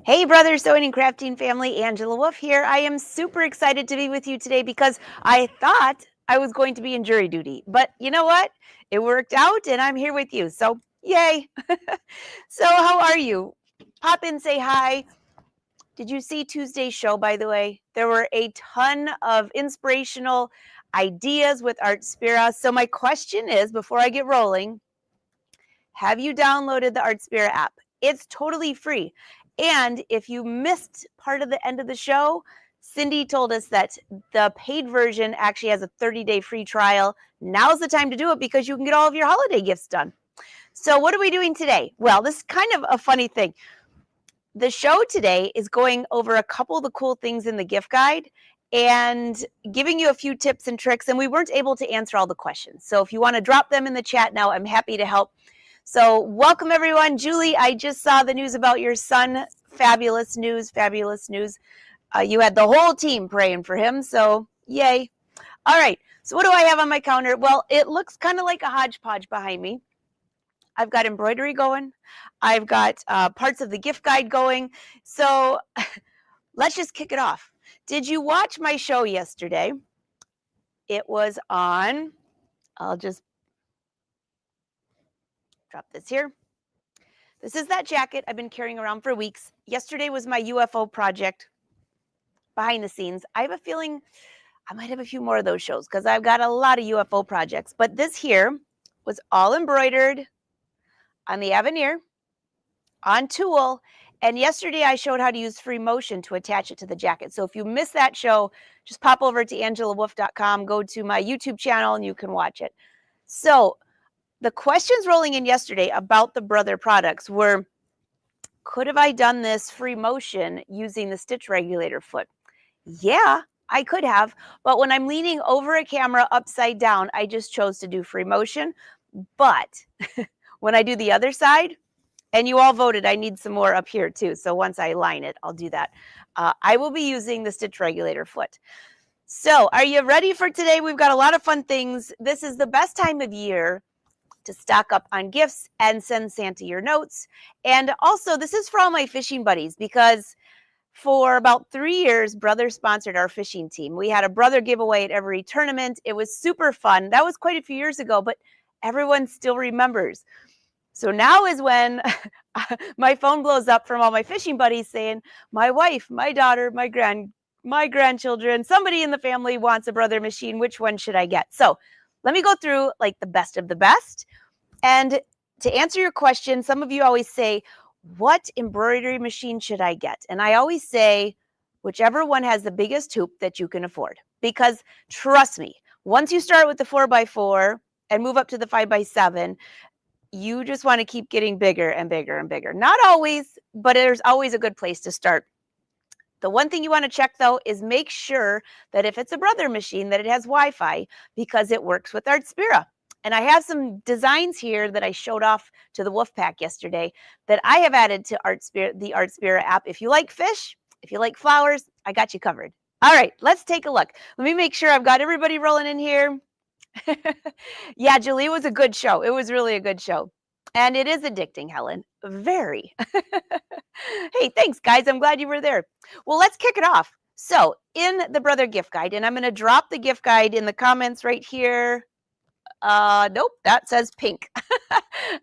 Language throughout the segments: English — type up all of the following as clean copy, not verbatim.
Hey, brother sewing and crafting family, Angela Wolf here. I am super excited to be with you today because I thought I was going to be in jury duty, but you know what? It worked out and I'm here with you. So, yay. So, how are you? Pop in, say hi. Did you see Tuesday's show, by the way? There were a ton of inspirational ideas with Art Spira. So, my question is before I get rolling, have you downloaded the Art Spira app? It's totally free. And if you missed part of the end of the show, Cindy told us that the paid version actually has a 30-day free trial. Now's the time to do it because you can get all of your holiday gifts done. So what are we doing today? Well, this is kind of a funny thing. The show today is going over a couple of the cool things in the gift guide and giving you a few tips and tricks. And we weren't able to answer all the questions. So if you want to drop them in the chat now, I'm happy to help. So welcome everyone. Julie, I just saw the news about your son. Fabulous news, fabulous news. You had the whole team praying for him, so yay. All right, so what do I have on my counter? Well, it looks kind of like a hodgepodge behind me. I've got embroidery going. I've got parts of the gift guide going. So let's just kick it off. Did you watch my show yesterday? It was on, I'll just drop this here. This is that jacket I've been carrying around for weeks. Yesterday was my UFO project behind the scenes. I have a feeling I might have a few more of those shows because I've got a lot of UFO projects. But this here was all embroidered on the Aveneer, on tulle. And yesterday I showed how to use free motion to attach it to the jacket. So if you missed that show, just pop over to angelawolf.com, go to my YouTube channel, and you can watch it. So the questions rolling in yesterday about the Brother products were, could have I done this free motion using the stitch regulator foot? Yeah, I could have, but when I'm leaning over a camera upside down, I just chose to do free motion. But when I do the other side, and you all voted, I need some more up here too. So once I line it, I'll do that. I will be using the stitch regulator foot. So are you ready for today? We've got a lot of fun things. This is the best time of year to stock up on gifts and send Santa your notes. And also, this is for all my fishing buddies because for about 3 years, Brother sponsored our fishing team. We had a Brother giveaway at every tournament. It was super fun. That was quite a few years ago, but everyone still remembers. So now is when my phone blows up from all my fishing buddies saying, my wife, my daughter, my grandchildren, somebody in the family wants a Brother machine. Which one should I get? So let me go through like the best of the best. And to answer your question, some of you always say, what embroidery machine should I get? And I always say, whichever one has the biggest hoop that you can afford. Because trust me, once you start with the 4x4 and move up to the 5x7, you just want to keep getting bigger and bigger and bigger. Not always, but there's always a good place to start. The one thing you want to check, though, is make sure that if it's a Brother machine, that it has Wi-Fi because it works with Art Spira. And I have some designs here that I showed off to the Wolfpack yesterday that I have added to the Art Spira app. If you like fish, if you like flowers, I got you covered. All right, let's take a look. Let me make sure I've got everybody rolling in here. Yeah, Julie, it was a good show. It was really a good show. And it is addicting, Helen. Very. Hey, thanks, guys. I'm glad you were there. Well, let's kick it off. So in the Brother gift guide, and I'm going to drop the gift guide in the comments right here. Nope, that says pink.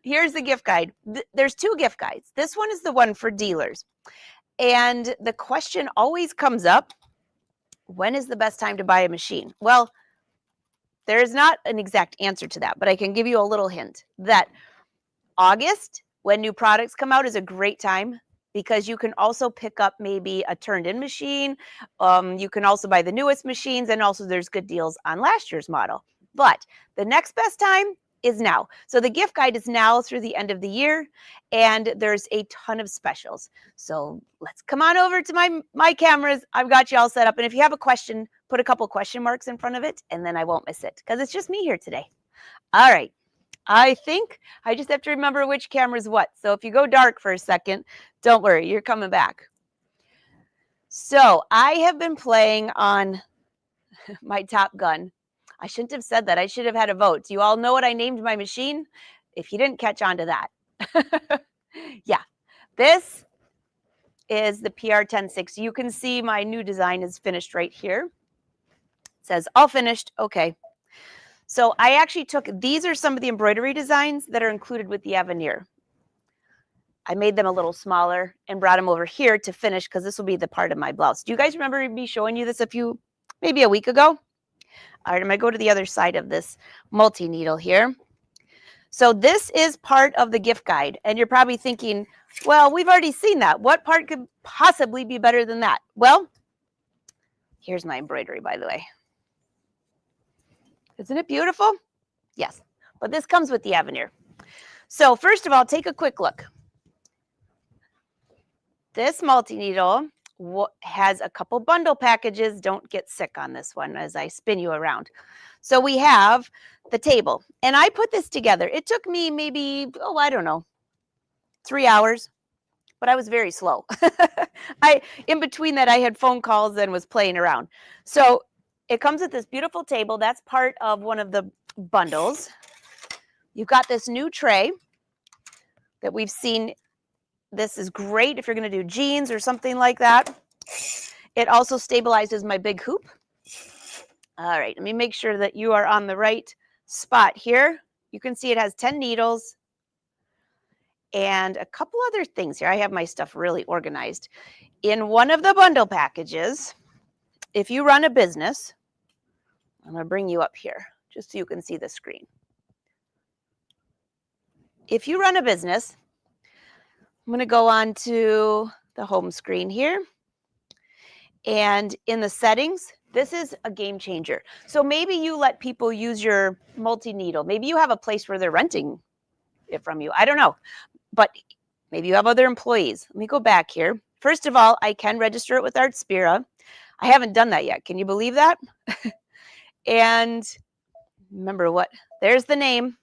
Here's the gift guide. There's two gift guides. This one is the one for dealers. And the question always comes up, when is the best time to buy a machine? Well, there is not an exact answer to that, but I can give you a little hint that August, when new products come out, is a great time because you can also pick up maybe a turned-in machine. You can also buy the newest machines, and also there's good deals on last year's model. But the next best time is now. So the gift guide is now through the end of the year, and there's a ton of specials. So let's come on over to my cameras. I've got you all set up. And if you have a question, put a couple question marks in front of it, and then I won't miss it because it's just me here today. All right. I think I just have to remember which camera is what. So if you go dark for a second, don't worry, you're coming back. So I have been playing on my Top Gun. I shouldn't have said that. I should have had a vote. Do you all know what I named my machine? If you didn't catch on to that. Yeah, this is the PR106. You can see my new design is finished right here. It says all finished. Okay. So I actually these are some of the embroidery designs that are included with the Aveneer. I made them a little smaller and brought them over here to finish because this will be the part of my blouse. Do you guys remember me showing you this maybe a week ago? All right, I'm going to go to the other side of this multi-needle here. So this is part of the gift guide, and you're probably thinking, well, we've already seen that. What part could possibly be better than that? Well, here's my embroidery, by the way. Isn't it beautiful? Yes, but this comes with the Aveneer. So first of all, take a quick look. This multi-needle has a couple bundle packages. Don't get sick on this one as I spin you around. So we have the table, and I put this together. It took me maybe, I don't know, 3 hours, but I was very slow. In between that, I had phone calls and was playing around. So it comes with this beautiful table. That's part of one of the bundles. You've got this new tray that we've seen. This is great if you're going to do jeans or something like that. It also stabilizes my big hoop. All right, let me make sure that you are on the right spot here. You can see it has 10 needles and a couple other things here. I have my stuff really organized. In one of the bundle packages, if you run a business, I'm going to bring you up here just so you can see the screen. If you run a business, I'm going to go on to the home screen here. And in the settings, this is a game changer. So maybe you let people use your multi-needle. Maybe you have a place where they're renting it from you. I don't know. But maybe you have other employees. Let me go back here. First of all, I can register it with Artspira. I haven't done that yet. Can you believe that? And remember what? There's the name.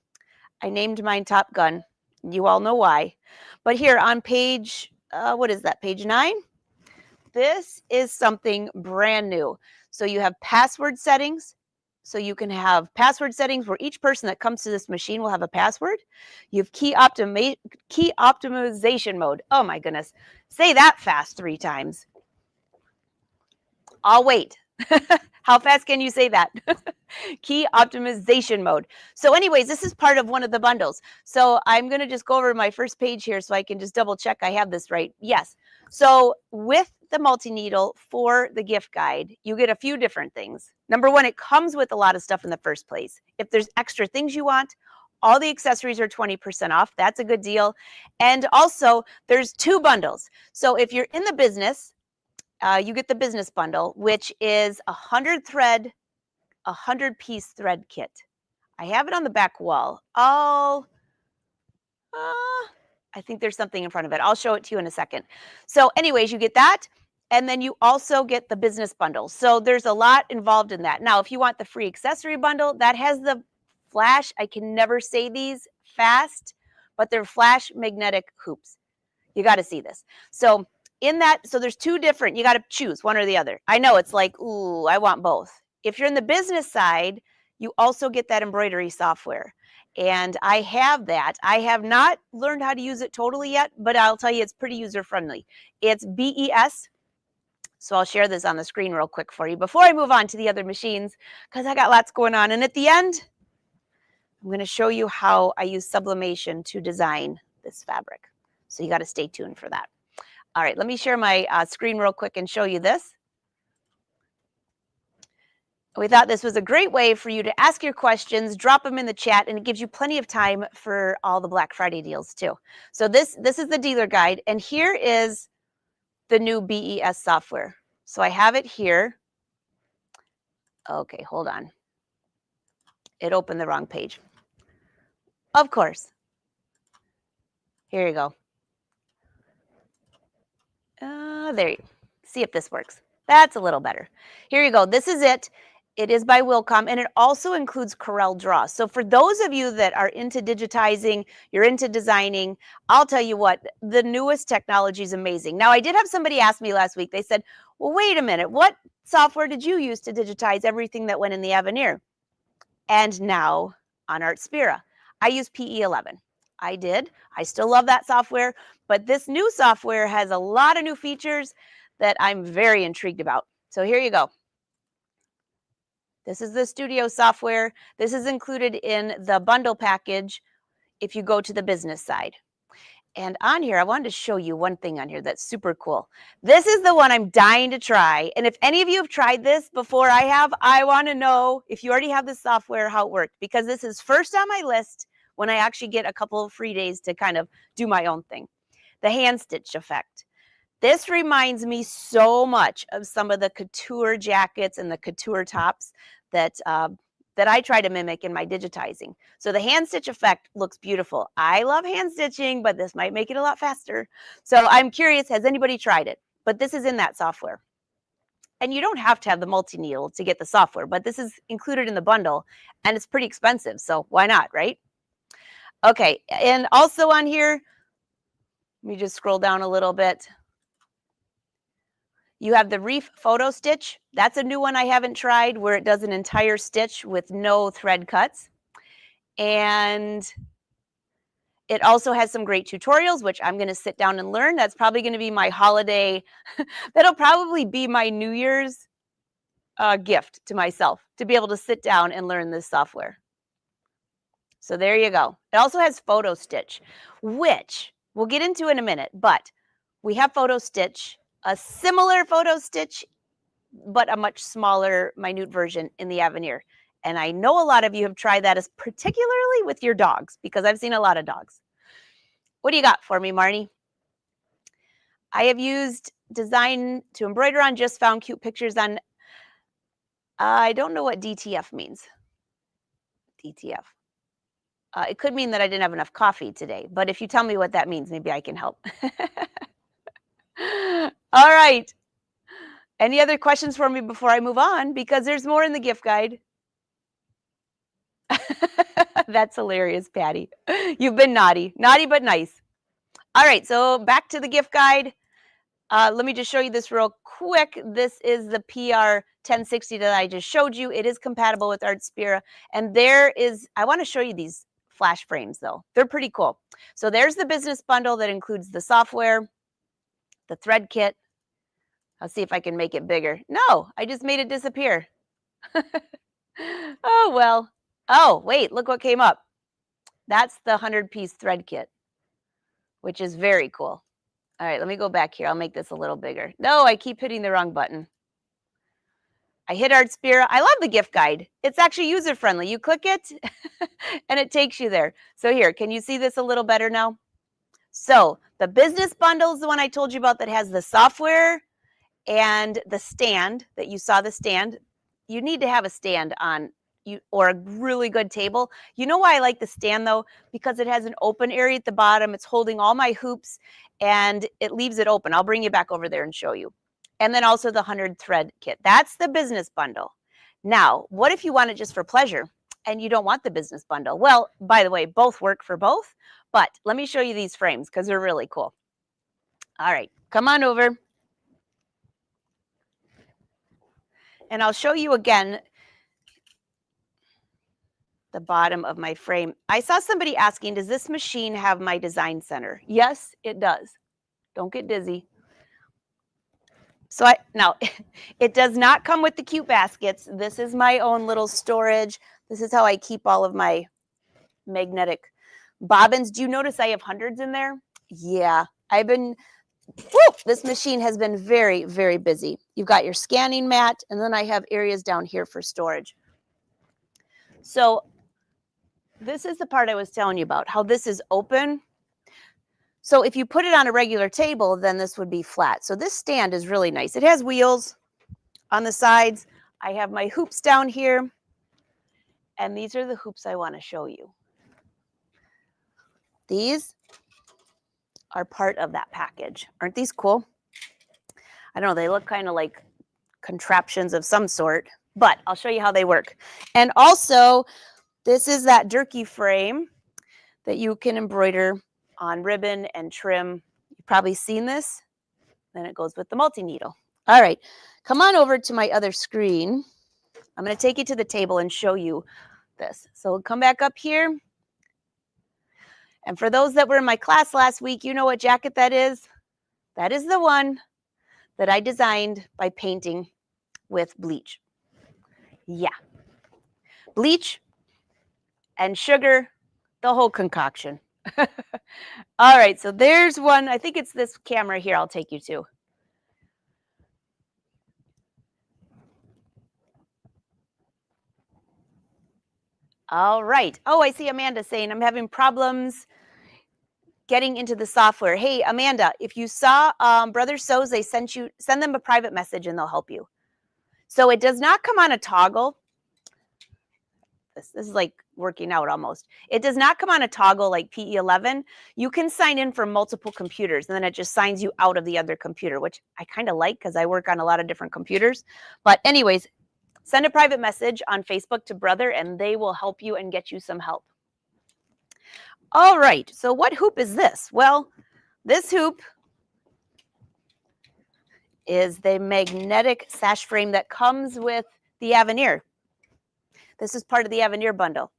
I named mine Top Gun. You all know why. But here on page, what is that, page 9? This is something brand new. So you have password settings. So you can have password settings where each person that comes to this machine will have a password. You have key optimization mode. Oh my goodness. Say that fast 3 times. I'll wait. How fast can you say that? Key optimization mode. So anyways, this is part of one of the bundles. So I'm going to just go over my first page here so I can just double check I have this right. Yes. So with the multi-needle for the gift guide, you get a few different things. Number one, it comes with a lot of stuff in the first place. If there's extra things you want, all the accessories are 20% off. That's a good deal. And also, there's 2 bundles. So if you're in the business, you get the business bundle, which is 100 piece thread kit. I have it on the back wall. I think there's something in front of it. I'll show it to you in a second. So anyways, you get that. And then you also get the business bundle. So there's a lot involved in that. Now, if you want the free accessory bundle, that has the flash. I can never say these fast, but they're flash magnetic hoops. You got to see this. So in that, so there's 2 different, you got to choose one or the other. I know it's like, ooh, I want both. If you're in the business side, you also get that embroidery software. And I have that. I have not learned how to use it totally yet, but I'll tell you it's pretty user-friendly. It's BES. So I'll share this on the screen real quick for you before I move on to the other machines, because I got lots going on. And at the end, I'm going to show you how I use sublimation to design this fabric. So you got to stay tuned for that. All right, let me share my screen real quick and show you this. We thought this was a great way for you to ask your questions, drop them in the chat, and it gives you plenty of time for all the Black Friday deals too. So this is the dealer guide, and here is the new BES software. So I have it here. Okay, hold on. It opened the wrong page. Of course. Here you go. There you go. See if this works. That's a little better. Here you go. This is it. It is by Wilcom, and it also includes Corel Draw. So for those of you that are into digitizing, you're into designing, I'll tell you what, the newest technology is amazing. Now, I did have somebody ask me last week. They said, well, wait a minute. What software did you use to digitize everything that went in the Aveneer? And now on Artspira, I use PE11. I did. I still love that software, but this new software has a lot of new features that I'm very intrigued about. So here you go. This is the studio software. This is included in the bundle package if you go to the business side. And on here, I wanted to show you one thing on here that's super cool. This is the one I'm dying to try. And if any of you have tried this before I have, I want to know if you already have this software, how it worked, because this is first on my list when I actually get a couple of free days to kind of do my own thing. The hand stitch effect. This reminds me so much of some of the couture jackets and the couture tops that I try to mimic in my digitizing. So the hand stitch effect looks beautiful. I love hand stitching, but this might make it a lot faster. So I'm curious, has anybody tried it? But this is in that software. And you don't have to have the multi-needle to get the software, but this is included in the bundle and it's pretty expensive. So why not, right? Okay, and also on here, let me just scroll down a little bit. You have the Reef Photo Stitch. That's a new one I haven't tried, where it does an entire stitch with no thread cuts. And it also has some great tutorials, which I'm going to sit down and learn. That's probably going to be my holiday. That'll probably be my New Year's gift to myself, to be able to sit down and learn this software. So there you go. It also has Photo Stitch, which we'll get into in a minute, but we have Photo Stitch, a similar Photo Stitch, but a much smaller, minute version in the Aveneer. And I know a lot of you have tried that, as particularly with your dogs, because I've seen a lot of dogs. What do you got for me, Marnie? I have used design to embroider on, just found cute pictures on, I don't know what DTF means. DTF. It could mean that I didn't have enough coffee today, but if you tell me what that means, maybe I can help. All right. Any other questions for me before I move on? Because there's more in the gift guide. That's hilarious, Patty. You've been naughty. Naughty but nice. All right, so back to the gift guide. Let me just show you this real quick. This is the PR 1060 that I just showed you. It is compatible with Artspira. And there is, I want to show you these flash frames, though. They're pretty cool. So there's the business bundle that includes the software, the thread kit. I'll see if I can make it bigger. No, I just made it disappear. Oh, well. Oh, wait, look what came up. That's the 100-piece thread kit, which is very cool. All right, let me go back here. I'll make this a little bigger. No, I keep hitting the wrong button. I hit Artspira. I love the gift guide. It's actually user-friendly. You click it, and it takes you there. So here, can you see this a little better now? So the business bundle is the one I told you about that has the software and the stand that you saw the stand. You need to have a stand on you, or a really good table. You know why I like the stand, though? Because it has an open area at the bottom. It's holding all my hoops, and it leaves it open. I'll bring you back over there and show you. And then also the 100 thread kit. That's the business bundle. Now, what if you want it just for pleasure and you don't want the business bundle? Well, by the way, both work for both, but let me show you these frames because they're really cool. All right, come on over. And I'll show you again the bottom of my frame. I saw somebody asking, does this machine have my design center? Yes, it does. Don't get dizzy. So now it does not come with the cute baskets. This is my own little storage. This is how I keep all of my magnetic bobbins. Do you notice I have hundreds in there? Yeah, this machine has been very, very busy. You've got your scanning mat, and then I have areas down here for storage. So this is the part I was telling you about, how this is open. So if you put it on a regular table, then this would be flat. So this stand is really nice. It has wheels on the sides. I have my hoops down here. And these are the hoops I want to show you. These are part of that package. Aren't these cool? I don't know, they look kind of like contraptions of some sort, but I'll show you how they work. And also, this is that jerky frame that you can embroider on ribbon and trim. You've probably seen this. Then it goes with the multi-needle. All right, come on over to my other screen. I'm going to take you to the table and show you this. So come back up here. And for those that were in my class last week, you know what jacket that is? That is the one that I designed by painting with bleach. Yeah. Bleach and sugar, the whole concoction. All right, so there's one. I think it's this camera here I'll take you to. All right. Oh, I see Amanda saying I'm having problems getting into the software. Hey, Amanda, if you saw Brother So's, they send them a private message and they'll help you. So it does not come on a toggle. This is like working out almost. It does not come on a toggle like PE11. You can sign in for multiple computers, and then it just signs you out of the other computer, which I kind of like because I work on a lot of different computers. But anyways, send a private message on Facebook to Brother, and they will help you and get you some help. All right, so what hoop is this? Well, this hoop is the magnetic sash frame that comes with the Aveneer. This is part of the Aveneer bundle.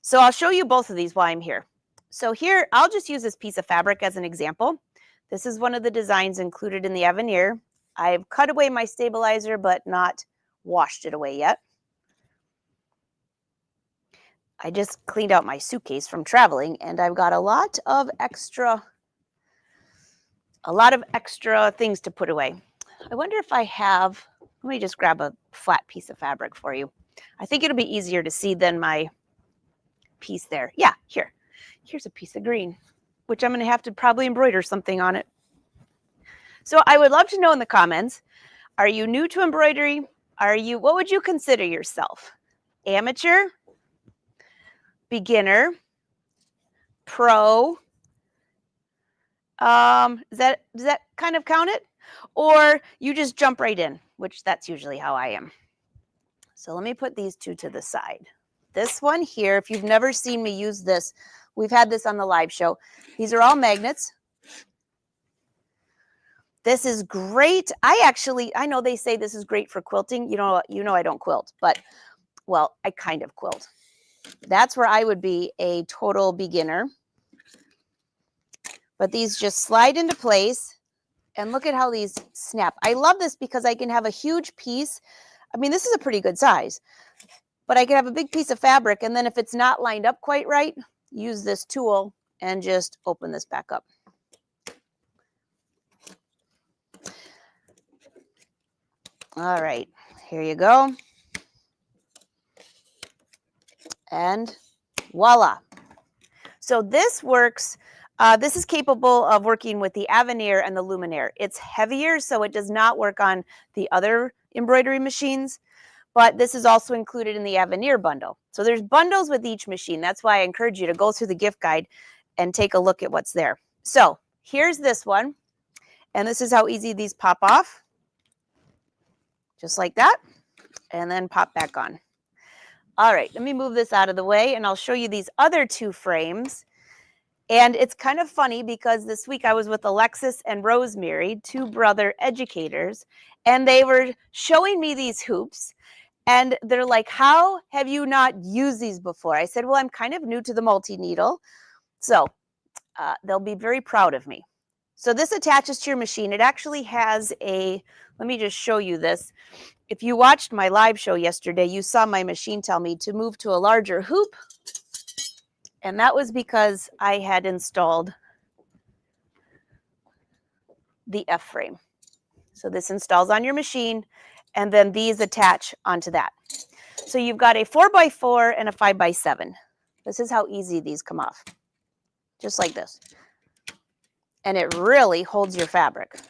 So I'll show you both of these while I'm here. So here, I'll just use this piece of fabric as an example. This is one of the designs included in the Aveneer. I've cut away my stabilizer, but not washed it away yet. I just cleaned out my suitcase from traveling, and I've got a lot of extra things to put away. I wonder if I have, let me just grab a flat piece of fabric for you. I think it'll be easier to see than my piece there. Yeah, here's a piece of green, which I'm going to have to probably embroider something on it. So I would love to know in the comments, are you new to embroidery? What would you consider yourself? Amateur, beginner, pro? Does that kind of count it? Or you just jump right in, which that's usually how I am. So let me put these two to the side. This one here, if you've never seen me use this, we've had this on the live show. These are all magnets. This is great. I know they say this is great for quilting. You know I don't quilt, but, well, I kind of quilt. That's where I would be a total beginner. But these just slide into place, and look at how these snap. I love this because I can have a huge piece. I mean, this is a pretty good size, but I can have a big piece of fabric, and then if it's not lined up quite right, use this tool and just open this back up. All right, here you go. And voila. So this works. This is capable of working with the Aveneer and the Luminaire. It's heavier, so it does not work on the other embroidery machines, but this is also included in the Aveneer bundle. So there's bundles with each machine. That's why I encourage you to go through the gift guide and take a look at what's there. So here's this one, and this is how easy these pop off. Just like that, and then pop back on. All right, let me move this out of the way, and I'll show you these other two frames. And it's kind of funny because this week I was with Alexis and Rosemary, two brother educators, and they were showing me these hoops. And they're like, how have you not used these before? I said, well, I'm kind of new to the multi-needle. So they'll be very proud of me. So this attaches to your machine. It actually has let me just show you this. If you watched my live show yesterday, you saw my machine tell me to move to a larger hoop. And that was because I had installed the F-frame. So this installs on your machine, and then these attach onto that. So you've got a 4x4 and a 5x7. This is how easy these come off. Just like this. And it really holds your fabric.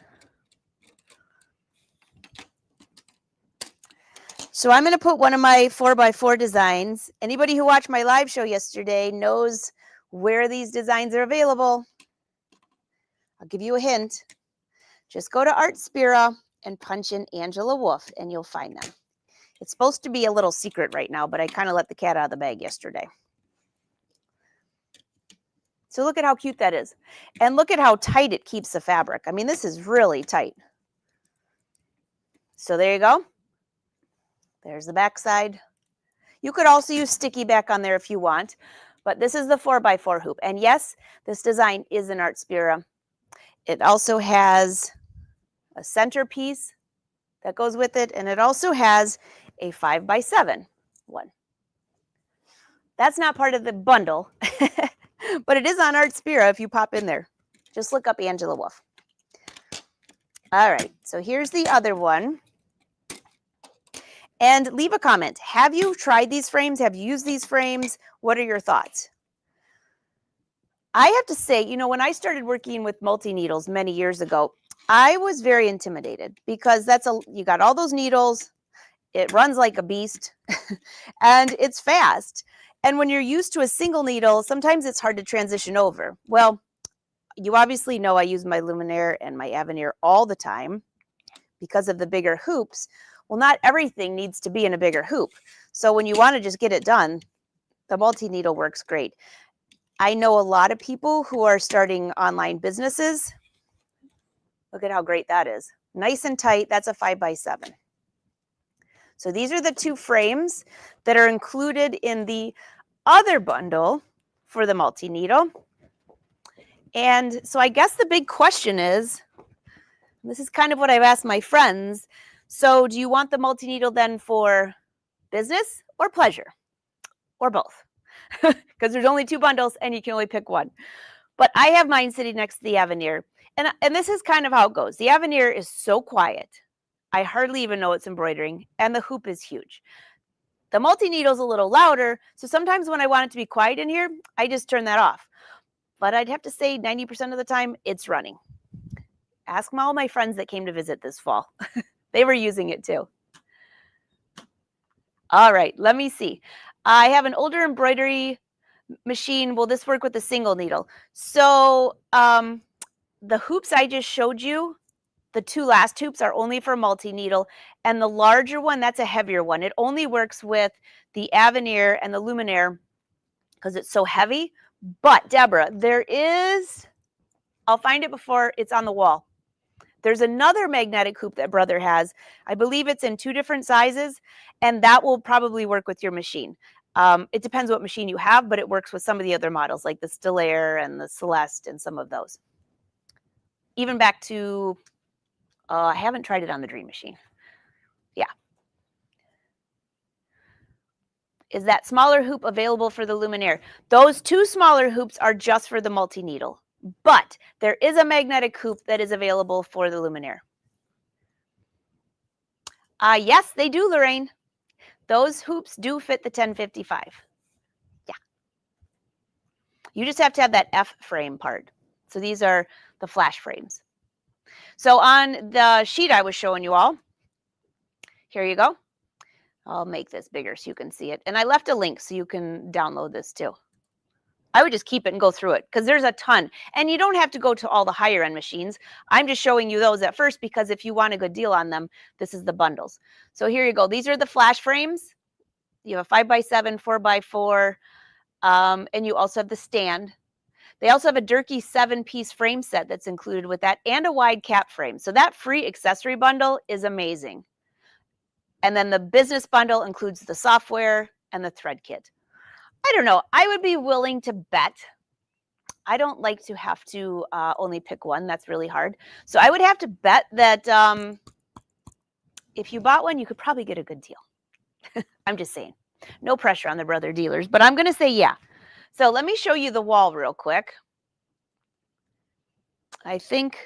So I'm going to put one of my 4x4 designs. Anybody who watched my live show yesterday knows where these designs are available. I'll give you a hint. Just go to Artspira and punch in Angela Wolf, and you'll find them. It's supposed to be a little secret right now, but I kind of let the cat out of the bag yesterday. So look at how cute that is. And look at how tight it keeps the fabric. I mean, this is really tight. So there you go. There's the back side. You could also use sticky back on there if you want, But this is the 4x4 hoop. And yes, this design is an Art Spira. It also has a centerpiece that goes with it, and it also has a 5x7 one. That's not part of the bundle, but it is on Art Spira if you pop in there. Just look up Angela Wolf. All right, so here's the other one. And leave a comment. Have you tried these frames? Have you used these frames? What are your thoughts? I have to say, you know, when I started working with multi-needles many years ago, I was very intimidated because you got all those needles, it runs like a beast, and it's fast. And when you're used to a single needle, sometimes it's hard to transition over. Well, you obviously know I use my Luminaire and my Aveneer all the time because of the bigger hoops. Well, not everything needs to be in a bigger hoop. So when you want to just get it done, the multi-needle works great. I know a lot of people who are starting online businesses. Look at how great that is. Nice and tight. That's a 5x7. So these are the two frames that are included in the other bundle for the multi-needle. And so I guess the big question is, this is kind of what I've asked my friends. So do you want the multi-needle then for business or pleasure or both? Because there's only two bundles and you can only pick one. But I have mine sitting next to the Aveneer. And this is kind of how it goes. The Aveneer is so quiet. I hardly even know it's embroidering, and the hoop is huge. The multi-needle is a little louder, so sometimes when I want it to be quiet in here, I just turn that off. But I'd have to say 90% of the time, it's running. Ask all my friends that came to visit this fall. They were using it too. All right, let me see. I have an older embroidery machine. Will this work with a single needle? So the hoops I just showed you, the two last hoops are only for multi-needle, and the larger one, that's a heavier one. It only works with the Aveneer and the Luminaire because it's so heavy. But Deborah, there is, I'll find it before it's on the wall. There's another magnetic hoop that Brother has. I believe it's in 2 different sizes, and that will probably work with your machine. It depends what machine you have, but it works with some of the other models like the Stellaire and the Celeste and some of those. Even back to, I haven't tried it on the Dream Machine. Yeah. Is that smaller hoop available for the Luminaire? Those 2 smaller hoops are just for the multi-needle, but there is a magnetic hoop that is available for the Luminaire. Yes, they do, Lorraine. Those hoops do fit the 1055. Yeah. You just have to have that F frame part. So these are the flash frames. So on the sheet I was showing you all, here you go. I'll make this bigger so you can see it. And I left a link so you can download this too. I would just keep it and go through it because there's a ton. And you don't have to go to all the higher end machines. I'm just showing you those at first because if you want a good deal on them, this is the bundles. So here you go. These are the flash frames. You have a 5x7, 4x4, and you also have the stand. They also have a Durkee 7-piece frame set that's included with that and a wide cap frame. So that free accessory bundle is amazing. And then the business bundle includes the software and the thread kit. I don't know. I would be willing to bet. I don't like to have to only pick one. That's really hard. So I would have to bet that if you bought one, you could probably get a good deal. I'm just saying. No pressure on the brother dealers, but I'm going to say yeah. So let me show you the wall real quick. I think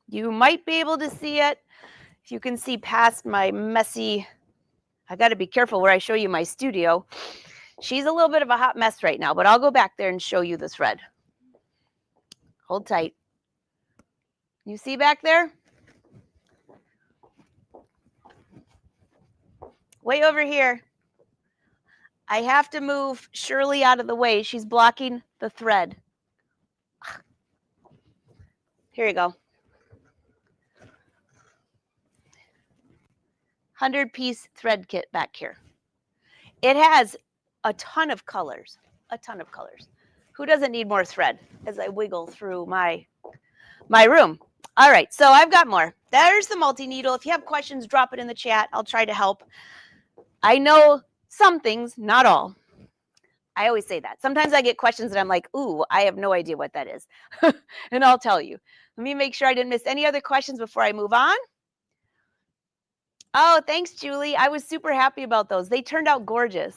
you might be able to see it. If you can see past my messy, I got to be careful where I show you my studio. She's a little bit of a hot mess right now, but I'll go back there and show you the thread. Hold tight. You see back there? Way over here. I have to move Shirley out of the way. She's blocking the thread. Here you go. 100-piece thread kit back here. It has a ton of colors, a ton of colors. Who doesn't need more thread as I wiggle through my room? All right, so I've got more. There's the multi-needle. If you have questions, drop it in the chat. I'll try to help. I know some things, not all. I always say that. Sometimes I get questions and I'm like, ooh, I have no idea what that is. And I'll tell you. Let me make sure I didn't miss any other questions before I move on. Oh, thanks, Julie. I was super happy about those. They turned out gorgeous.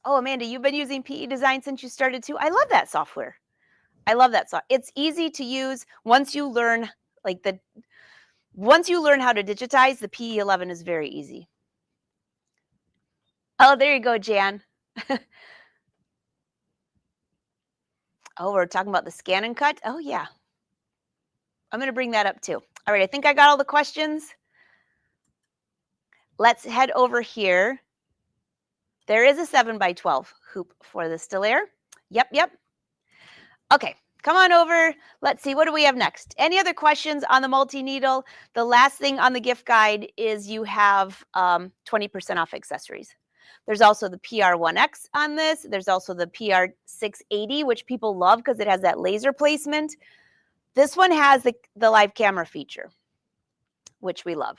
Oh, Amanda, you've been using PE Design since you started too? I love that software. I love that software. It's easy to use once you learn once you learn how to digitize, the PE 11 is very easy. Oh, there you go, Jan. Oh, we're talking about the scan and cut? Oh, yeah. I'm going to bring that up too. All right, I think I got all the questions. Let's head over here. There is a 7x12 hoop for the still air. Yep. Okay, come on over. Let's see, what do we have next? Any other questions on the multi-needle? The last thing on the gift guide is you have 20% off accessories. There's also the PR1X on this. There's also the PR680, which people love because it has that laser placement. This one has the live camera feature, which we love.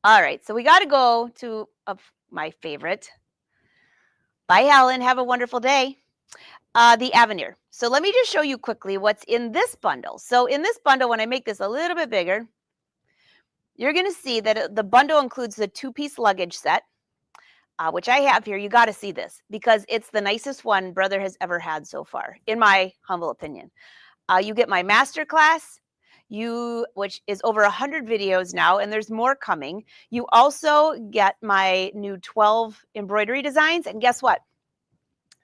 All right, so we got to go to my favorite. Bye, Helen. Have a wonderful day. The Aveneer. So let me just show you quickly what's in this bundle. So in this bundle, when I make this a little bit bigger, you're going to see that the bundle includes the 2-piece luggage set, which I have here. You got to see this because it's the nicest one Brother has ever had so far, in my humble opinion. You get my masterclass, which is over 100 videos now, and there's more coming. You also get my new 12 embroidery designs, and guess what?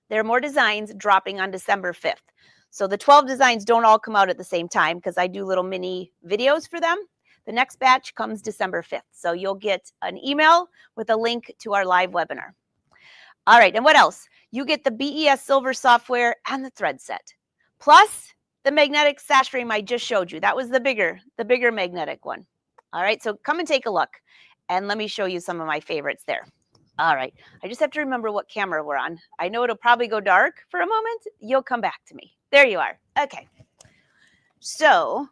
There are more designs dropping on December 5th. So the 12 designs don't all come out at the same time because I do little mini videos for them. The next batch comes December 5th. So you'll get an email with a link to our live webinar. All right, and what else? You get the BES silver software and the thread set. Plus the magnetic sash frame I just showed you. That was the bigger magnetic one. All right, so come and take a look. And let me show you some of my favorites there. All right, I just have to remember what camera we're on. I know it'll probably go dark for a moment. You'll come back to me. There you are. Okay. So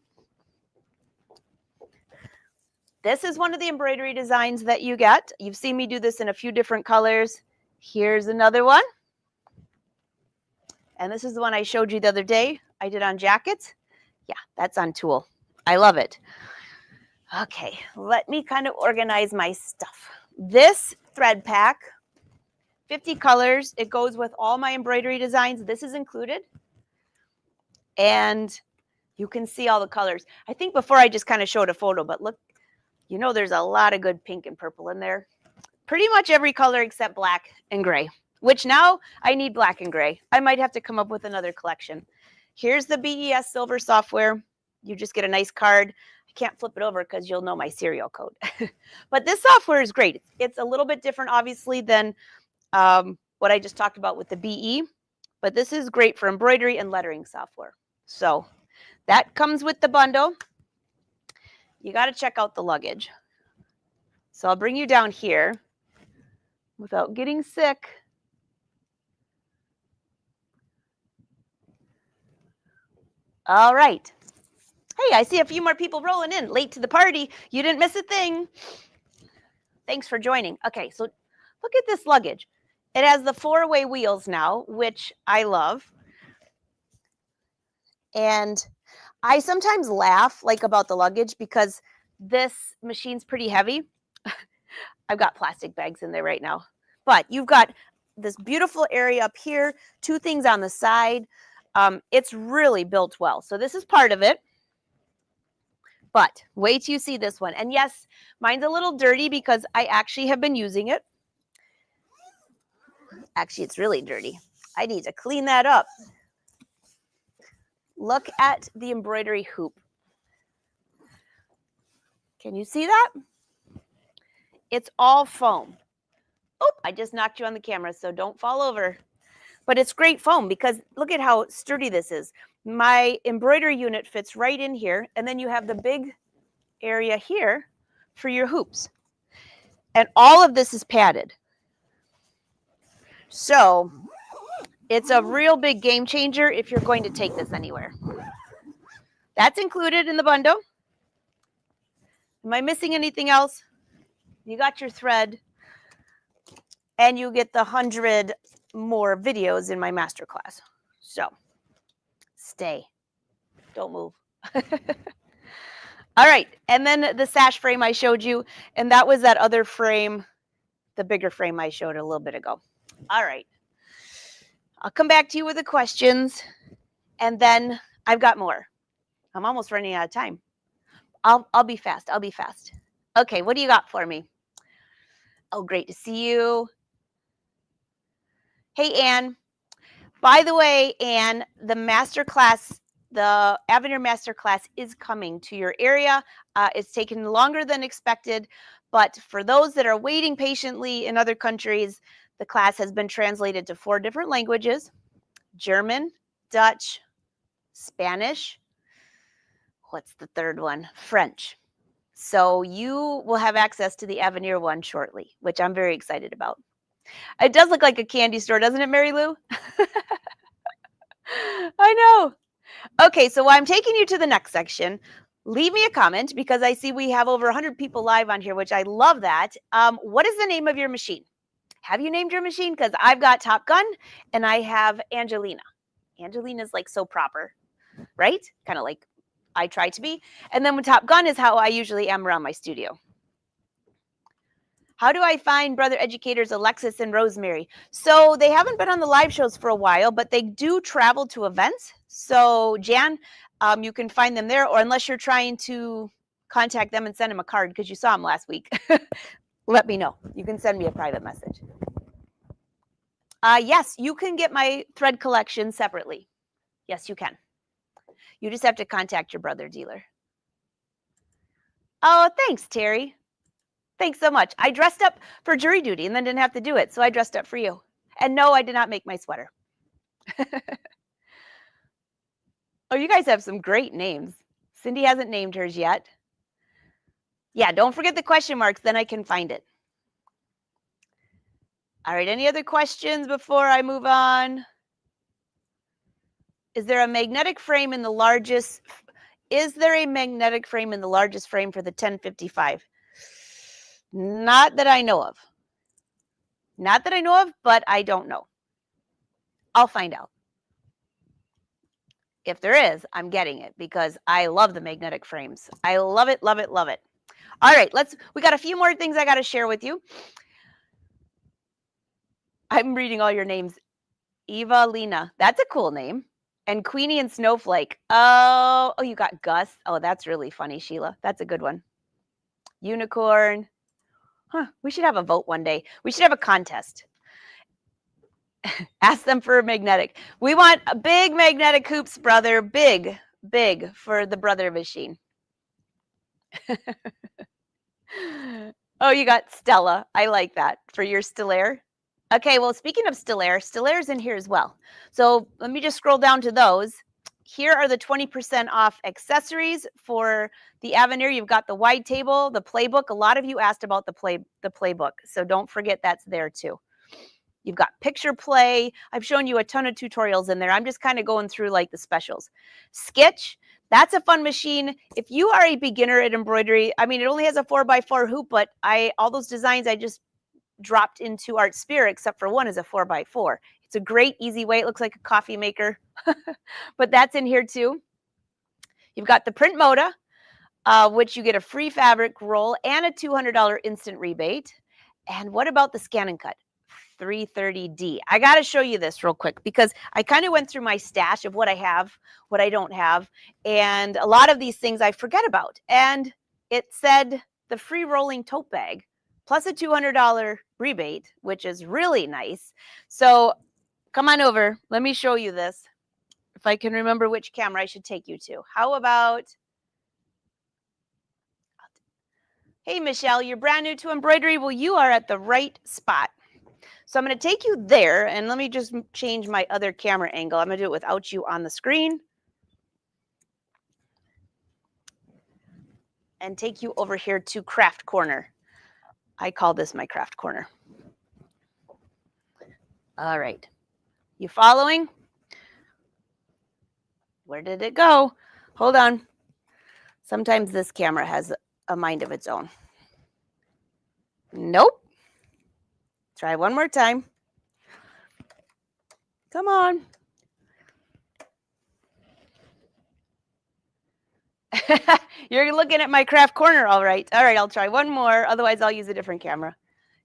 this is one of the embroidery designs that you get. You've seen me do this in a few different colors. Here's another one. And this is the one I showed you the other day. I did on jackets. Yeah, that's on tulle. I love it. Okay, let me kind of organize my stuff. This thread pack, 50 colors. It goes with all my embroidery designs. This is included. And you can see all the colors. I think before I just kind of showed a photo, but look, you know there's a lot of good pink and purple in there. Pretty much every color except black and gray, which now I need black and gray. I might have to come up with another collection. Here's the BES silver software. You just get a nice card. I can't flip it over because you'll know my serial code. But this software is great. It's a little bit different, obviously, than what I just talked about with the BE. But this is great for embroidery and lettering software. So that comes with the bundle. You got to check out the luggage. So I'll bring you down here without getting sick. All right. Hey, I see a few more people rolling in, late to the party. You didn't miss a thing. Thanks for joining. Okay, so look at this luggage. It has the 4-way wheels now, which I love. And I sometimes laugh about the luggage because this machine's pretty heavy. I've got plastic bags in there right now. But you've got this beautiful area up here, 2 things on the side. It's really built well. So this is part of it. But wait till you see this one. And yes, mine's a little dirty because I actually have been using it. Actually, it's really dirty. I need to clean that up. Look at the embroidery hoop. Can you see that? It's all foam. Oh, I just knocked you on the camera, so don't fall over. But it's great foam because look at how sturdy this is. My embroidery unit fits right in here, and then you have the big area here for your hoops. And all of this is padded. So it's a real big game changer if you're going to take this anywhere. That's included in the bundle. Am I missing anything else? You got your thread. and you get the 100 more videos in my masterclass. So stay, don't move. All right, and then the sash frame I showed you, and that was that other frame, the bigger frame I showed a little bit ago. All right, I'll come back to you with the questions, and then I've got more. I'm almost running out of time. I'll be fast. I'll be fast. Okay, what do you got for me? Oh, great to see you. Hey, Anne. By the way, Anne, the masterclass, the Aveneer masterclass is coming to your area. It's taken longer than expected, but for those that are waiting patiently in other countries, the class has been translated to 4 different languages: German, Dutch, Spanish. What's the third one? French. So you will have access to the Aveneer one shortly, which I'm very excited about. It does look like a candy store, doesn't it, Mary Lou? I know. Okay, so while I'm taking you to the next section, leave me a comment because I see we have over 100 people live on here, which I love that. What is the name of your machine? Have you named your machine? Because I've got Top Gun and I have Angelina. Angelina's like so proper, right? Kind of like I try to be. And then with Top Gun is how I usually am around my studio. How do I find brother educators Alexis and Rosemary? So they haven't been on the live shows for a while, but they do travel to events. So Jan, you can find them there, or unless you're trying to contact them and send them a card because you saw them last week, let me know. You can send me a private message. Yes, you can get my thread collection separately. Yes, you can. You just have to contact your brother dealer. Oh, thanks, Terry. Thanks so much. I dressed up for jury duty and then didn't have to do it, so I dressed up for you. And no, I did not make my sweater. Oh, you guys have some great names. Cindy hasn't named hers yet. Yeah, don't forget the question marks, then I can find it. All right, any other questions before I move on? Is there a magnetic frame in the largest? Is there a magnetic frame in the largest frame for the 1055? Not that I know of. Not that I know of, but I don't know. I'll find out. If there is, I'm getting it because I love the magnetic frames. I love it, love it, love it. All right, we got a few more things I got to share with you. I'm reading all your names. Eva Lena, that's a cool name. And Queenie and Snowflake. Oh, you got Gus. Oh, that's really funny, Sheila. That's a good one. Unicorn. Huh, we should have a vote one day. We should have a contest. Ask them for a magnetic. We want a big magnetic hoops, brother. Big, big for the brother machine. Oh, you got Stella. I like that for your Stellaire. Okay, well, speaking of Stellaire's in here as well. So let me just scroll down to those. Here are the 20% off accessories for the Aveneer. You've got the wide table, the playbook. A lot of you asked about the playbook, so don't forget that's there too. You've got picture play. I've shown you a ton of tutorials in there. I'm just kind of going through like the specials. Sketch, that's a fun machine. If you are a beginner at embroidery, I mean, it only has a 4x4 hoop, but all those designs I just dropped into Art Spirit, except for one is a 4x4. It's a great, easy way. It looks like a coffee maker, but that's in here too. You've got the print moda, which you get a free fabric roll and a $200 instant rebate. And what about the scan and cut? 330D. I got to show you this real quick because I kind of went through my stash of what I have, what I don't have. And a lot of these things I forget about. And it said the free rolling tote bag plus a $200 rebate, which is really nice. So come on over. Let me show you this. If I can remember which camera I should take you to. How about, hey, Michelle, you're brand new to embroidery. Well, you are at the right spot. So I'm going to take you there, and let me just change my other camera angle. I'm going to do it without you on the screen. And take you over here to Craft Corner. I call this my Craft Corner. All right. You following? Where did it go? Hold on. Sometimes this camera has a mind of its own. Nope. Try one more time. Come on. You're looking at my craft corner, all right. All right, I'll try one more. Otherwise, I'll use a different camera.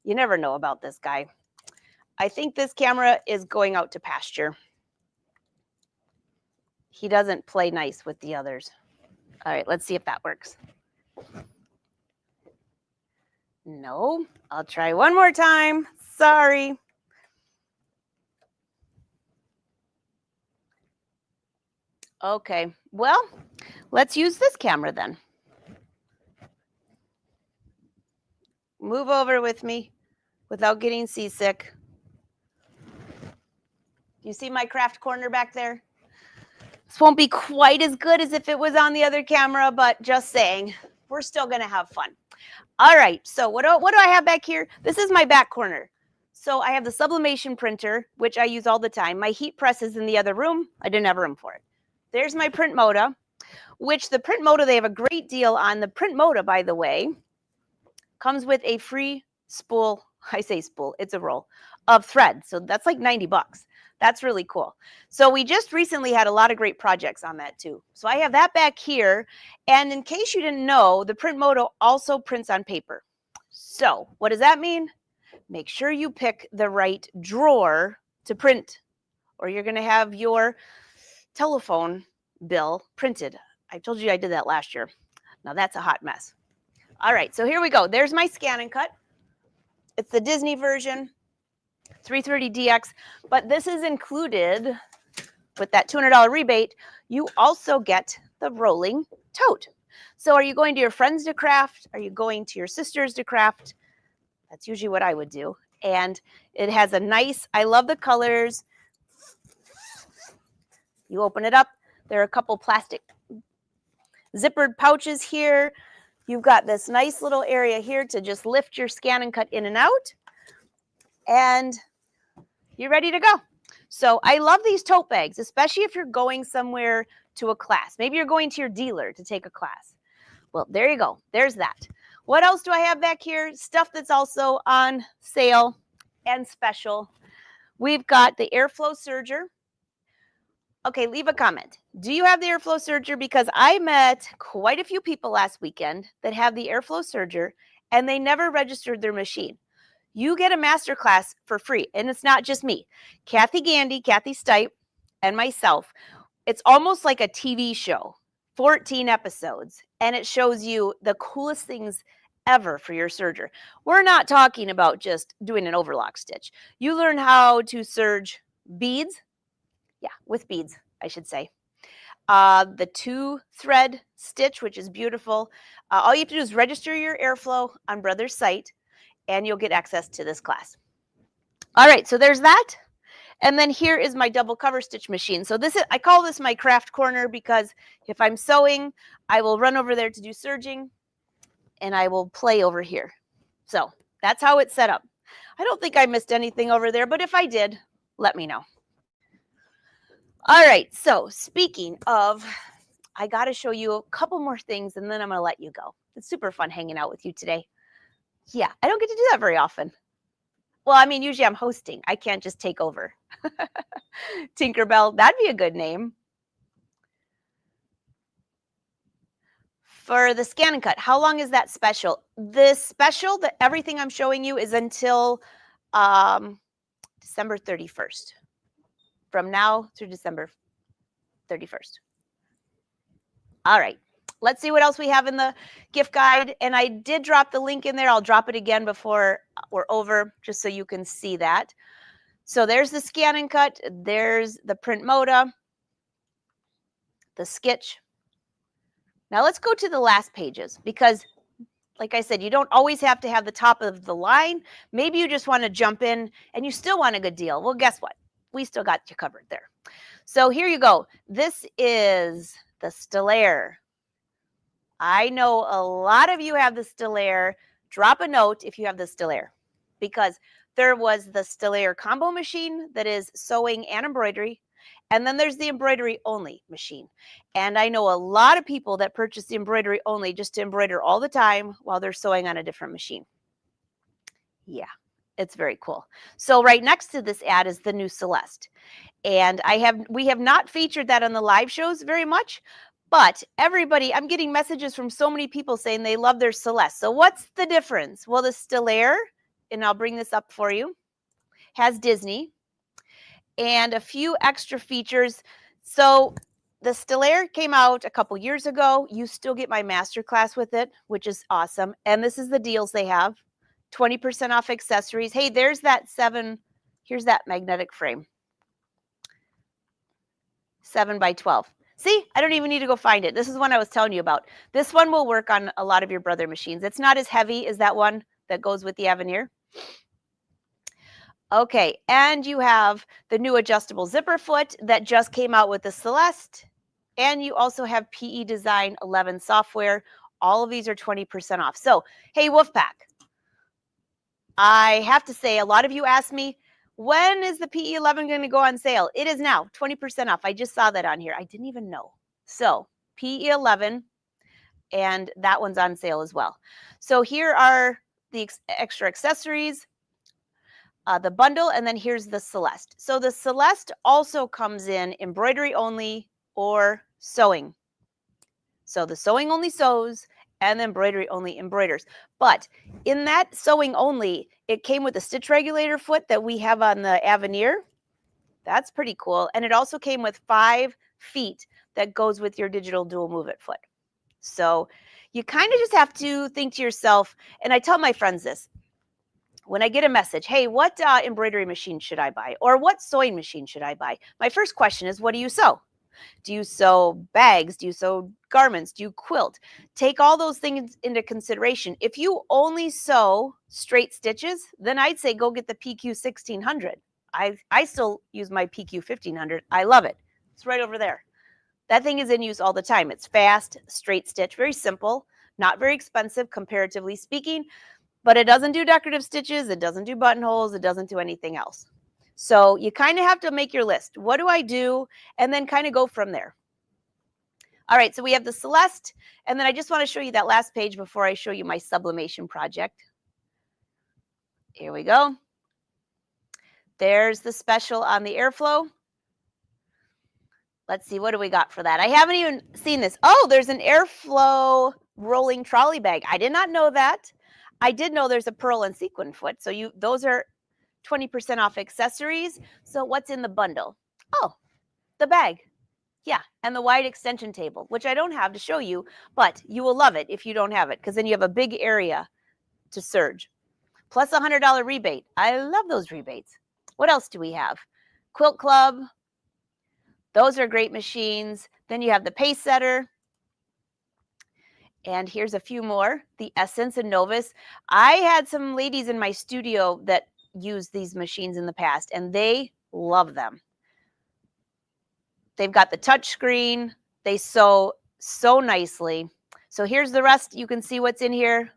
You never know about this guy. I think this camera is going out to pasture. He doesn't play nice with the others. All right, let's see if that works. No, I'll try one more time. Sorry. Okay, well, let's use this camera then. Move over with me without getting seasick. You see my craft corner back there? This won't be quite as good as if it was on the other camera, but just saying, we're still gonna have fun. All right, so what do I have back here? This is my back corner. So I have the Sublimation printer, which I use all the time. My heat press is in the other room. I didn't have room for it. There's my print moda, which the print moda, they have a great deal on. The print moda, by the way, comes with a free spool. I say spool, it's a roll of thread. So that's like 90 bucks. That's really cool. So we just recently had a lot of great projects on that too. So I have that back here. And in case you didn't know, the print moda also prints on paper. So what does that mean? Make sure you pick the right drawer to print, or you're going to have your telephone bill printed. I told you I did that last year. Now that's a hot mess. All right, so here we go. There's my scan and cut. It's the Disney version, 330DX, but this is included with that $200 rebate. You also get the rolling tote. So are you going to your friends to craft? Are you going to your sisters to craft? That's usually what I would do. And it has a nice, I love the colors. You open it up. There are a couple plastic zippered pouches here. You've got this nice little area here to just lift your scan and cut in and out. And you're ready to go. So I love these tote bags, especially if you're going somewhere to a class. Maybe you're going to your dealer to take a class. Well, there you go. There's that. What else do I have back here? Stuff that's also on sale and special. We've got the airflow serger. Okay, leave a comment. Do you have the airflow serger? Because I met quite a few people last weekend that have the airflow serger and they never registered their machine. You get a masterclass for free, and it's not just me. Kathy Gandy, Kathy Stipe, and myself. It's almost like a TV show, 14 episodes, and it shows you the coolest things ever for your serger. We're not talking about just doing an overlock stitch. You learn how to serge beads. Yeah, with beads, I should say. The 2-thread stitch, which is beautiful. All you have to do is register your airflow on Brother's site, and you'll get access to this class. All right, so there's that. And then here is my double cover stitch machine. So this is, I call this my craft corner because if I'm sewing, I will run over there to do serging, and I will play over here. So that's how it's set up. I don't think I missed anything over there, but if I did, let me know. All right, so speaking of, I got to show you a couple more things, and then I'm going to let you go. It's super fun hanging out with you today. Yeah, I don't get to do that very often. Well, I mean, usually I'm hosting. I can't just take over. Tinkerbell, that'd be a good name. For the scan and cut, how long is that special? This special, that everything I'm showing you is until December 31st. From now through December 31st. All right. Let's see what else we have in the gift guide. And I did drop the link in there. I'll drop it again before we're over, just so you can see that. So there's the scan and cut. There's the print moda, the sketch. Now let's go to the last pages because, like I said, you don't always have to have the top of the line. Maybe you just want to jump in and you still want a good deal. Well, guess what? We still got you covered there. So here you go. This is the Stellaire. I know a lot of you have the Stellaire. Drop a note if you have the Stellaire, because there was the Stellaire combo machine that is sewing and embroidery, and then there's the embroidery only machine. And I know a lot of people that purchase the embroidery only just to embroider all the time while they're sewing on a different machine. Yeah, It's very cool. So right next to this ad is the new Celeste. And we have not featured that on the live shows very much, but everybody, I'm getting messages from so many people saying they love their Celeste. So what's the difference? Well, the Stellaire, and I'll bring this up for you, has Disney and a few extra features. So the Stellaire came out a couple years ago. You still get my masterclass with it, which is awesome. And this is the deals they have. 20% off accessories. Hey, there's that here's that magnetic frame. 7x12. See, I don't even need to go find it. This is one I was telling you about. This one will work on a lot of your brother machines. It's not as heavy as that one that goes with the Aveneer. Okay, and you have the new adjustable zipper foot that just came out with the Celeste. And you also have PE Design 11 software. All of these are 20% off. So, hey, Wolfpack, I have to say, a lot of you asked me, when is the PE 11 going to go on sale? It is now, 20% off. I just saw that on here. I didn't even know. So, PE 11, and that one's on sale as well. So, here are the extra accessories. The bundle, and then here's the Celeste. So the Celeste also comes in embroidery only or sewing. So the sewing only sews and the embroidery only embroiders. But in that sewing only, it came with a stitch regulator foot that we have on the Aveneer. That's pretty cool. And it also came with 5 feet that goes with your digital dual movement foot. So you kind of just have to think to yourself, and I tell my friends this, when I get a message, hey, what embroidery machine should I buy? Or what sewing machine should I buy? My first question is, what do you sew? Do you sew bags? Do you sew garments? Do you quilt? Take all those things into consideration. If you only sew straight stitches, then I'd say go get the PQ 1600. I still use my PQ 1500. I love it. It's right over there. That thing is in use all the time. It's fast, straight stitch, very simple, not very expensive comparatively speaking. But it doesn't do decorative stitches. It doesn't do buttonholes. It doesn't do anything else. So you kind of have to make your list. What do I do? And then kind of go from there. All right, so we have the Celeste. And then I just want to show you that last page before I show you my sublimation project. Here we go. There's the special on the airflow. Let's see, what do we got for that? I haven't even seen this. Oh, there's an airflow rolling trolley bag. I did not know that. I did know there's a pearl and sequin foot. So those are 20% off accessories. So what's in the bundle? Oh, the bag. Yeah, and the wide extension table, which I don't have to show you, but you will love it if you don't have it, because then you have a big area to serge. Plus a $100 rebate. I love those rebates. What else do we have? Quilt Club. Those are great machines. Then you have the Pace Setter. And here's a few more, the Essence and Novus. I had some ladies in my studio that used these machines in the past, and they love them. They've got the touch screen. They sew so nicely. So here's the rest. You can see what's in here.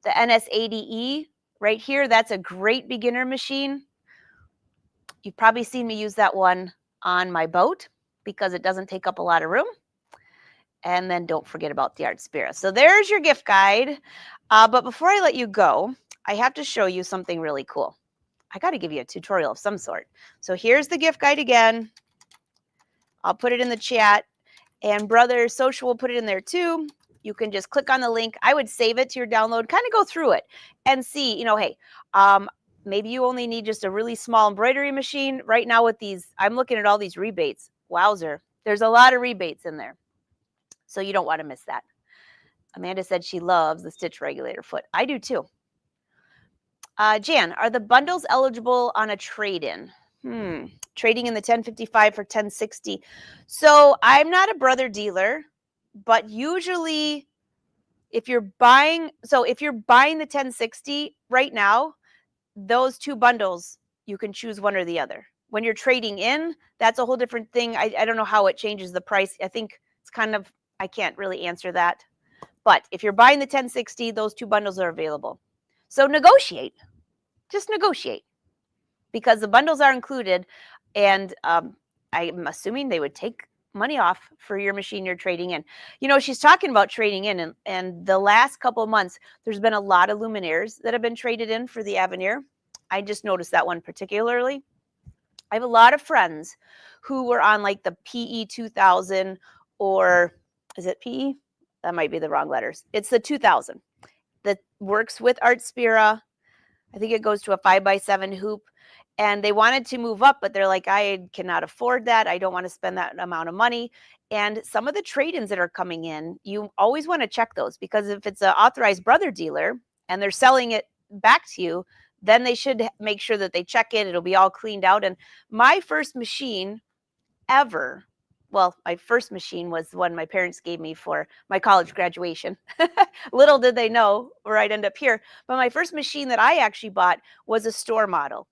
The NS80E right here. That's a great beginner machine. You've probably seen me use that one on my boat because it doesn't take up a lot of room. And then don't forget about the Art Spirit. So there's your gift guide. But before I let you go, I have to show you something really cool. I got to give you a tutorial of some sort. So here's the gift guide again. I'll put it in the chat. And Brother Social will put it in there too. You can just click on the link. I would save it to your download, kind of go through it and see, hey, maybe you only need just a really small embroidery machine. Right now with these, I'm looking at all these rebates. Wowzer. There's a lot of rebates in there. So you don't want to miss that. Amanda said she loves the stitch regulator foot. I do too. Jan, are the bundles eligible on a trade-in? Trading in the 1055 for 1060. So I'm not a brother dealer, but usually if you're buying the 1060 right now, those 2 bundles, you can choose one or the other. When you're trading in, that's a whole different thing. I don't know how it changes the price. I think it's kind of, I can't really answer that. But if you're buying the 1060, those 2 bundles are available. So negotiate. Just negotiate. Because the bundles are included. And I'm assuming they would take money off for your machine you're trading in. She's talking about trading in. And the last couple of months, there's been a lot of luminaires that have been traded in for the Aveneer. I just noticed that one particularly. I have a lot of friends who were on like the PE 2000, or is it PE? That might be the wrong letters. It's the 2000 that works with Art Spira. I think it goes to a 5x7 hoop. And they wanted to move up, but they're like, I cannot afford that. I don't want to spend that amount of money. And some of the trade-ins that are coming in, you always want to check those, because if it's an authorized brother dealer and they're selling it back to you, then they should make sure that they check it. It'll be all cleaned out. And my first machine ever, well, my first machine was the one my parents gave me for my college graduation. Little did they know where I'd end up here. But my first machine that I actually bought was a store model,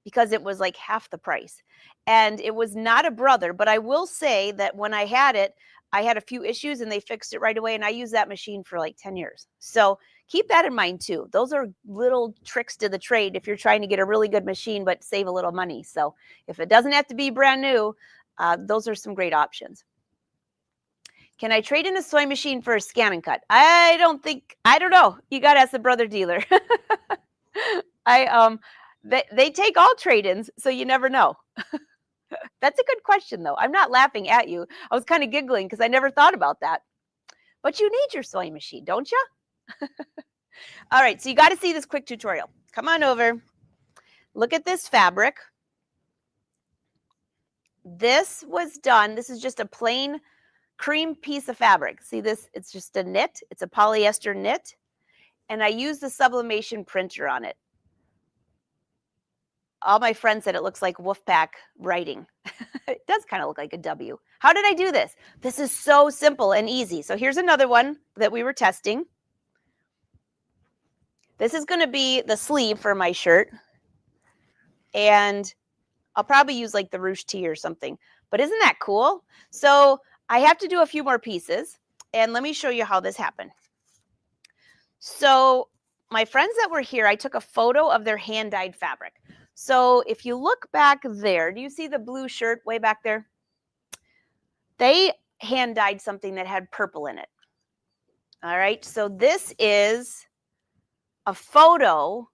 because it was like half the price. And it was not a brother, but I will say that when I had it, I had a few issues and they fixed it right away. And I used that machine for like 10 years. So keep that in mind too. Those are little tricks to the trade if you're trying to get a really good machine, but save a little money. So if it doesn't have to be brand new, those are some great options. Can I trade in a sewing machine for a scan and cut? I don't know. You got to ask the brother dealer. They take all trade-ins, so you never know. That's a good question, though. I'm not laughing at you. I was kind of giggling because I never thought about that. But you need your sewing machine, don't you? All right, so you got to see this quick tutorial. Come on over. Look at this fabric. This was done. This is just a plain cream piece of fabric. See this? It's just a knit. It's a polyester knit. And I used the Sublimation printer on it. All my friends said it looks like Wolfpack writing. It does kind of look like a W. How did I do this? This is so simple and easy. So here's another one that we were testing. This is going to be the sleeve for my shirt. And I'll probably use like the ruche tee or something. But isn't that cool? So I have to do a few more pieces. And let me show you how this happened. So my friends that were here, I took a photo of their hand-dyed fabric. So if you look back there, do you see the blue shirt way back there? They hand-dyed something that had purple in it. All right, so this is a photo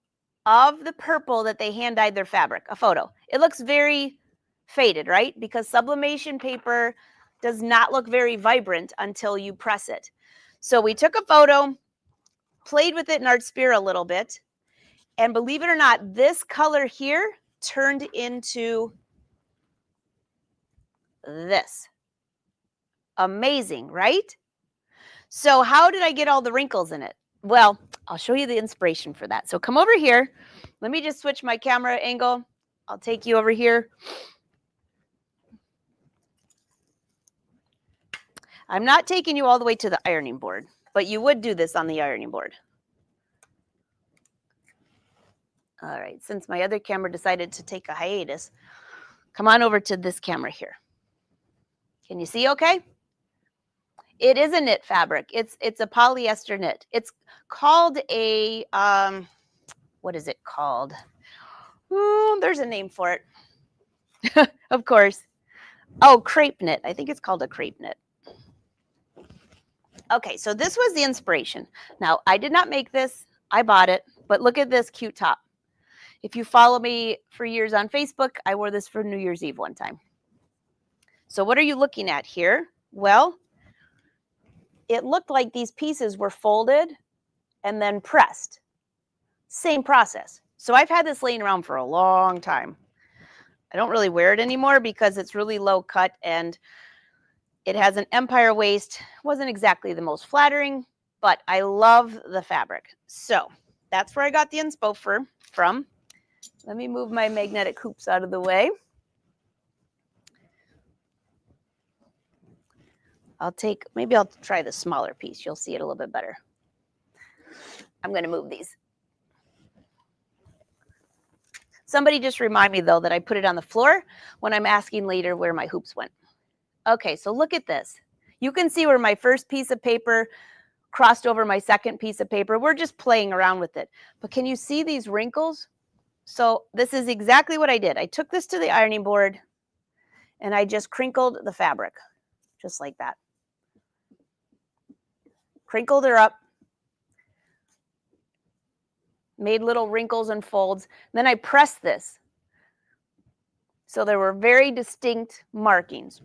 of the purple that they hand-dyed their fabric, a photo. It looks very faded, right? Because sublimation paper does not look very vibrant until you press it. So we took a photo, played with it in Art Spira a little bit, and believe it or not, this color here turned into this. Amazing, right? So how did I get all the wrinkles in it? Well, I'll show you the inspiration for that. So come over here. Let me just switch my camera angle. I'll take you over here. I'm not taking you all the way to the ironing board, but you would do this on the ironing board. All right, since my other camera decided to take a hiatus, come on over to this camera here. Can you see okay? It is a knit fabric. It's a polyester knit. It's called a, what is it called? Ooh, there's a name for it. Of course. Oh, crepe knit. I think it's called a crepe knit. Okay, so this was the inspiration. Now, I did not make this. I bought it. But look at this cute top. If you follow me for years on Facebook, I wore this for New Year's Eve one time. So what are you looking at here? Well, it looked like these pieces were folded and then pressed. Same process. So I've had this laying around for a long time. I don't really wear it anymore because it's really low cut and it has an empire waist. Wasn't exactly the most flattering, but I love the fabric. So that's where I got the inspo from. Let me move my magnetic hoops out of the way. Maybe I'll try the smaller piece. You'll see it a little bit better. I'm going to move these. Somebody just remind me, though, that I put it on the floor when I'm asking later where my hoops went. Okay, so look at this. You can see where my first piece of paper crossed over my second piece of paper. We're just playing around with it. But can you see these wrinkles? So this is exactly what I did. I took this to the ironing board and I just crinkled the fabric, just like that. Crinkled her up. made little wrinkles and folds. Then I pressed this. So there were very distinct markings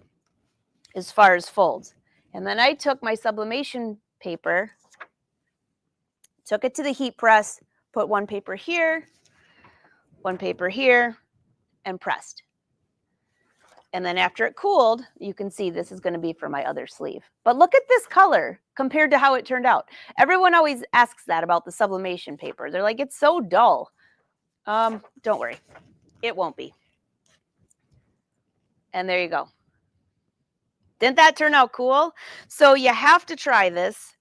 as far as folds. And then I took my sublimation paper, took it to the heat press, put one paper here, and pressed. And then after it cooled, you can see this is going to be for my other sleeve. But look at this color compared to how it turned out. Everyone always asks that about the sublimation paper. They're like, it's so dull. Don't worry, it won't be. And there you go. Didn't that turn out cool? So you have to try this.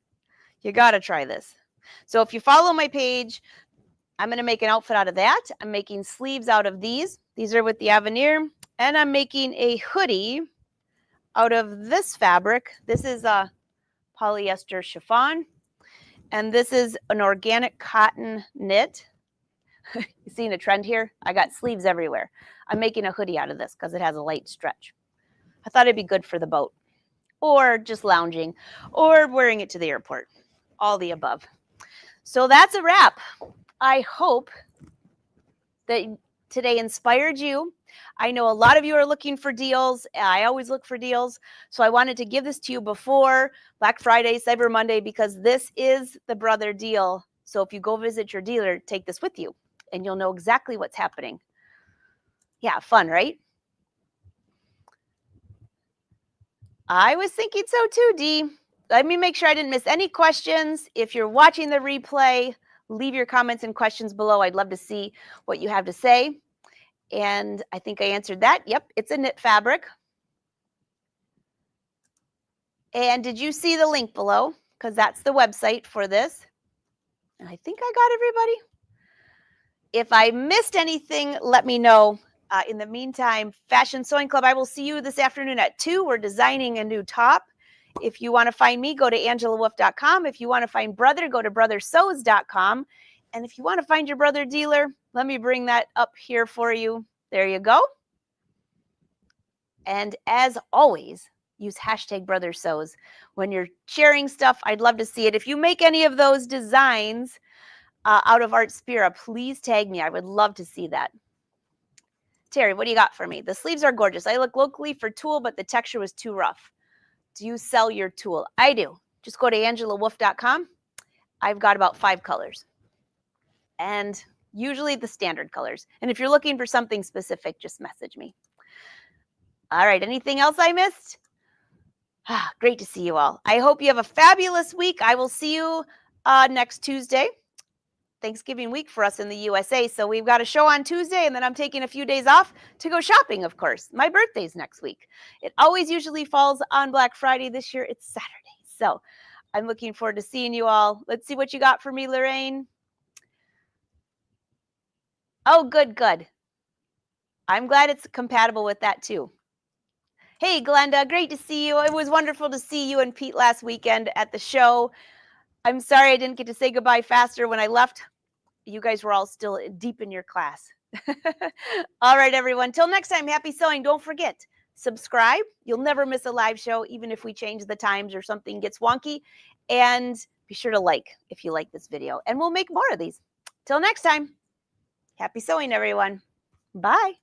You got to try this. So if you follow my page, I'm going to make an outfit out of that. I'm making sleeves out of these. These are with the Aveneer. And I'm making a hoodie out of this fabric. This is a polyester chiffon. And this is an organic cotton knit. You seeing a trend here? I got sleeves everywhere. I'm making a hoodie out of this because it has a light stretch. I thought it'd be good for the boat, or just lounging, or wearing it to the airport. All the above. So that's a wrap. I hope that today inspired you. I know a lot of you are looking for deals. I always look for deals. So I wanted to give this to you before Black Friday, Cyber Monday, because this is the brother deal. So if you go visit your dealer, take this with you and you'll know exactly what's happening. Yeah, fun, right? I was thinking so too, Dee. Let me make sure I didn't miss any questions. If you're watching the replay, leave your comments and questions below. I'd love to see what you have to say. And I think I answered that. Yep, it's a knit fabric. And did you see the link below? Because that's the website for this. And I think I got everybody. If I missed anything, let me know. In the meantime, Fashion Sewing Club, I will see you this afternoon at 2. We're designing a new top. If you want to find me, go to angelawolf.com. If you want to find Brother, go to brothersews.com. And if you want to find your brother dealer, let me bring that up here for you. There you go. And as always, use hashtag brothersews. When you're sharing stuff, I'd love to see it. If you make any of those designs out of Art Spira, please tag me. I would love to see that. Terry, what do you got for me? The sleeves are gorgeous. I look locally for tulle, but the texture was too rough. Do you sell your tulle? I do. Just go to angelawolf.com. I've got about 5 colors. And usually the standard colors. And if you're looking for something specific, just message me. All right, anything else I missed? Great to see you all. I hope you have a fabulous week. I will see you next Tuesday. Thanksgiving week for us in the USA. So we've got a show on Tuesday, and then I'm taking a few days off to go shopping, of course. My birthday's next week. It always usually falls on Black Friday. This year, it's Saturday. So I'm looking forward to seeing you all. Let's see what you got for me, Lorraine. Oh, good, good. I'm glad it's compatible with that too. Hey, Glenda, great to see you. It was wonderful to see you and Pete last weekend at the show. I'm sorry I didn't get to say goodbye faster when I left. You guys were all still deep in your class. All right, everyone. Till next time, happy sewing. Don't forget, subscribe. You'll never miss a live show, even if we change the times or something gets wonky. And be sure to like if you like this video. And we'll make more of these. Till next time, happy sewing, everyone. Bye.